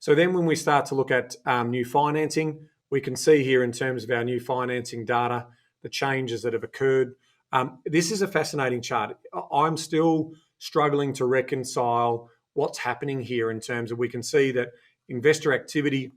So then when we start to look at new financing, we can see here in terms of our new financing data, the changes that have occurred. This is a fascinating chart. I'm still struggling to reconcile what's happening here in terms of, we can see that investor activity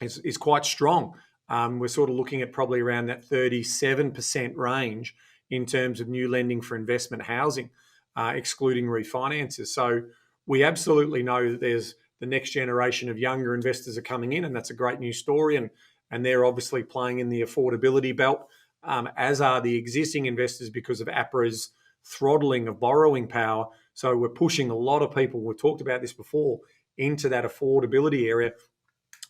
is quite strong. We're sort of looking at probably around that 37% range in terms of new lending for investment housing, excluding refinances. So we absolutely know that there's the next generation of younger investors are coming in, and that's a great news story. And they're obviously playing in the affordability belt, as are the existing investors because of APRA's throttling of borrowing power. So we're pushing a lot of people, we've talked about this before, into that affordability area.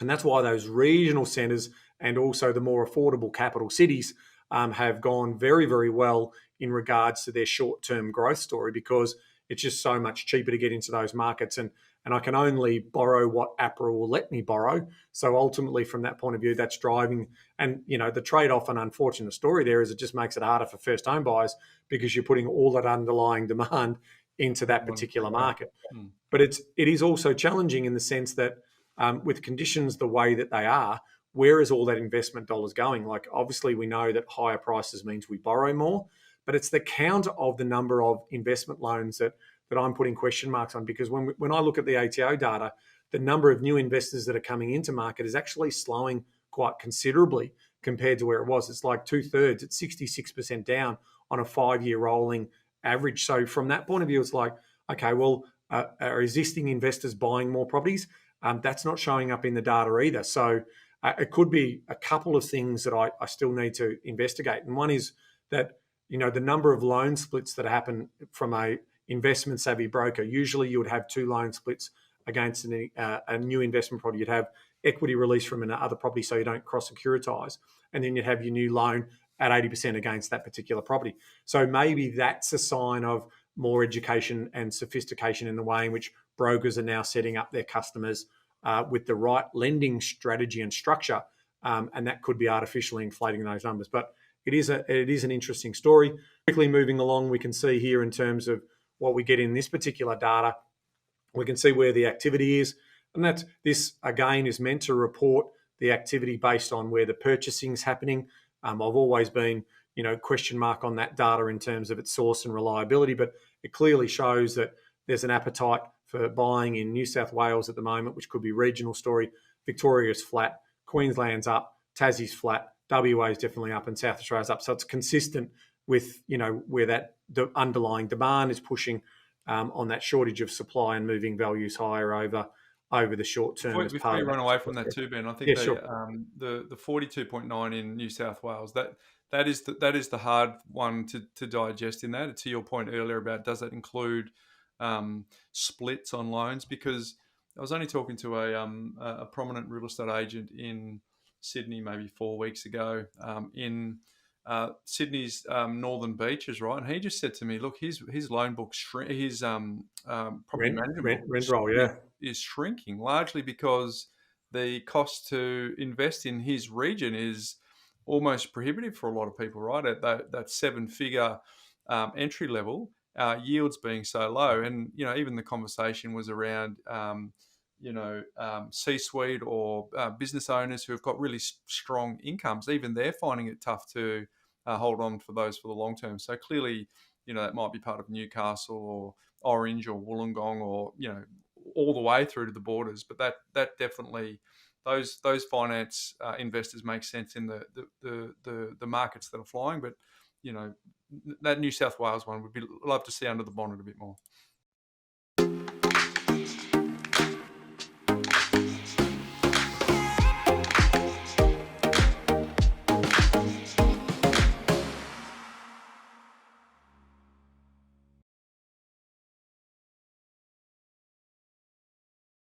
And that's why those regional centres and also the more affordable capital cities have gone very, very well in regards to their short-term growth story, because it's just so much cheaper to get into those markets. And I can only borrow what APRA will let me borrow. So ultimately, from that point of view, that's driving. And, the trade-off and unfortunate story there is it just makes it harder for first home buyers, because you're putting all that underlying demand into that particular market. But it is also challenging in the sense that with conditions the way that they are, where is all that investment dollars going? Like, obviously, we know that higher prices means we borrow more, but it's the count of the number of investment loans that I'm putting question marks on, because when I look at the ATO data, the number of new investors that are coming into market is actually slowing quite considerably compared to where it was. It's like 2/3, it's 66% down on a 5-year rolling average. So from that point of view, it's like, okay, well, are existing investors buying more properties? That's not showing up in the data either. So it could be a couple of things that I still need to investigate. And one is that, the number of loan splits that happen from a investment savvy broker, usually you would have 2 loan splits against a new investment property. You'd have equity release from another property so you don't cross securitize. And then you'd have your new loan at 80% against that particular property. So maybe that's a sign of more education and sophistication in the way in which brokers are now setting up their customers with the right lending strategy and structure, and that could be artificially inflating those numbers. But it is an interesting story. Quickly moving along, we can see here in terms of what we get in this particular data, we can see where the activity is, and this again is meant to report the activity based on where the purchasing is happening. I've always been, question mark on that data in terms of its source and reliability, but it clearly shows that there's an appetite for buying in New South Wales at the moment, which could be regional story. Victoria's flat, Queensland's up, Tassie's flat, WA is definitely up, and South Australia's up. So it's consistent with, where the underlying demand is pushing on that shortage of supply and moving values higher over the short term. Before you run away from that too, Ben, I think the 42.9 in New South Wales, that is the hard one to digest in that. To your point earlier about, does that include splits on loans? Because I was only talking to a prominent real estate agent in Sydney maybe 4 weeks ago, in Sydney's northern beaches, right? And he just said to me, look, his loan book, his property management rent roll, is shrinking, largely because the cost to invest in his region is almost prohibitive for a lot of people, right? At that 7-figure entry level, yields being so low. And, even the conversation was around, C-suite or business owners who have got really strong incomes. Even they're finding it tough to hold on for those for the long term. So clearly, that might be part of Newcastle or Orange or Wollongong or, all the way through to the borders. But that definitely, those finance investors make sense in the markets that are flying. But, that New South Wales one would love to see under the bonnet a bit more.